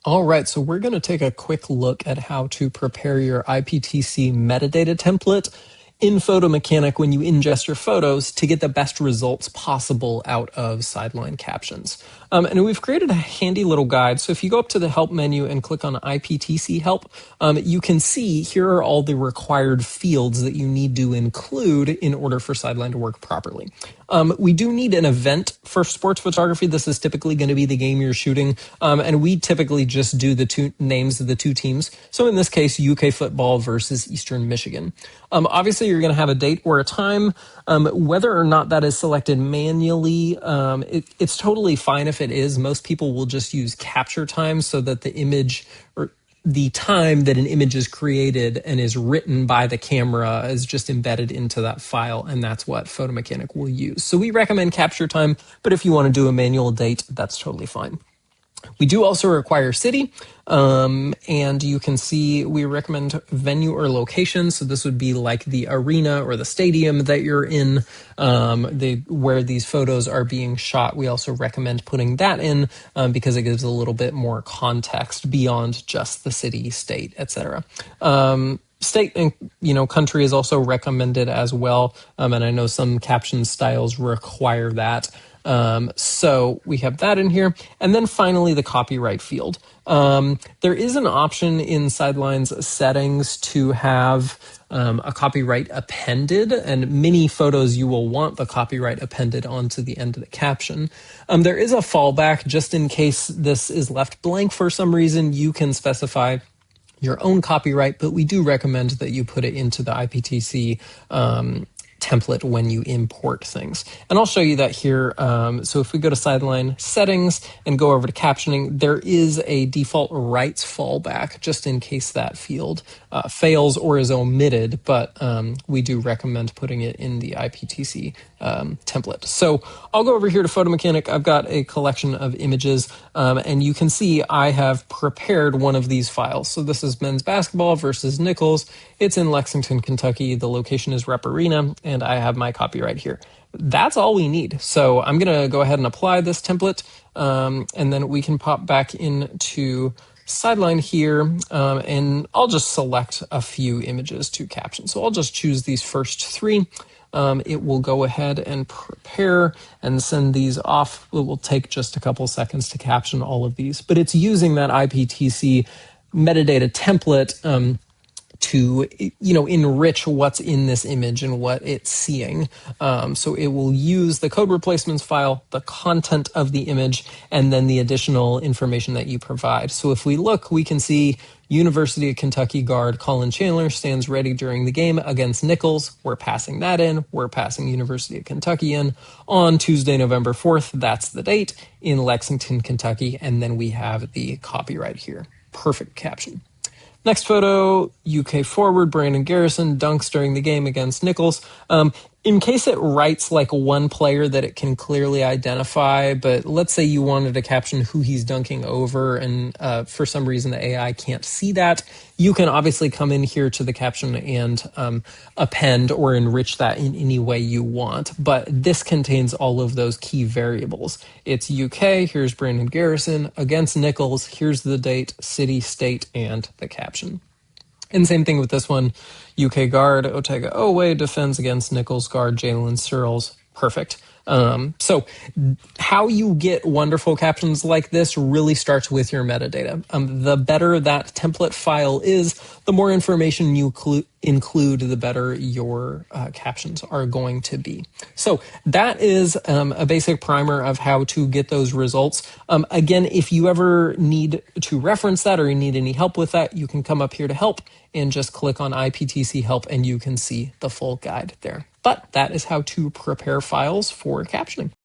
All right, so we're going to take a quick look at how to prepare your IPTC metadata template in Photo Mechanic when you ingest your photos to get the best results possible out of Sideline Captions. And we've created a handy little guide. So if you go up to the Help menu and click on IPTC Help, you can see here are all the required fields that you need to include in order for Sideline to work properly. We do need an event for sports photography. This is typically going to be the game you're shooting, and we typically just do the two names of the two teams. So in this case, UK football versus Eastern Michigan. Obviously, you're going to have a date or a time. Whether or not that is selected manually, it's totally fine if it is. Most people will just use capture time so that the image or the time that an image is created and is written by the camera is just embedded into that file, and that's what Photo Mechanic will use. So we recommend capture time, but if you want to do a manual date, that's totally fine. We do also require city, and you can see we recommend venue or location. So this would be like the arena or the stadium that you're in, where these photos are being shot. We also recommend putting that in because it gives a little bit more context beyond just the city, state, etc. State and country is also recommended as well, and I know some caption styles require that. So we have that in here. And then finally, the copyright field. There is an option in Sideline's settings to have a copyright appended, and many photos you will want the copyright appended onto the end of the caption. There is a fallback just in case this is left blank for some reason. You can specify your own copyright, but we do recommend that you put it into the IPTC template when you import things. And I'll show you that here. So if we go to Sideline Settings and go over to Captioning, there is a default rights fallback just in case that field fails or is omitted, but we do recommend putting it in the IPTC template. So I'll go over here to Photo Mechanic. I've got a collection of images, and you can see I have prepared one of these files. So this is men's basketball versus Nichols. It's in Lexington, Kentucky. The location is Rep Arena, and I have my copyright here. That's all we need. So I'm going to go ahead and apply this template, and then we can pop back into Sideline here, and I'll just select a few images to caption. So I'll just choose these first three. It will go ahead and prepare and send these off. It will take just a couple seconds to caption all of these, but it's using that IPTC metadata template to enrich what's in this image and what it's seeing. So it will use the code replacements file, the content of the image, and then the additional information that you provide. So if we look, we can see University of Kentucky guard Colin Chandler stands ready during the game against Nichols. We're passing that in. We're passing University of Kentucky in on Tuesday, November 4th. That's the date in Lexington, Kentucky. And then we have the copyright here. Perfect caption. Next photo, UK forward, Brandon Garrison dunks during the game against Nichols. In case it writes like one player that it can clearly identify, but let's say you wanted to caption who he's dunking over, and for some reason the AI can't see that, you can obviously come in here to the caption and append or enrich that in any way you want. But this contains all of those key variables. It's UK, here's Brandon Garrison, against Nichols, here's the date, city, state, and the caption. And same thing with this one, UK guard Otega Owe defends against Nichols guard Jalen Searles. Perfect. So how you get wonderful captions like this really starts with your metadata. The better that template file is, the more information you include, the better your captions are going to be. So that is a basic primer of how to get those results. Again, if you ever need to reference that or you need any help with that, you can come up here to help and just click on IPTC help and you can see the full guide there. But that is how to prepare files for captioning.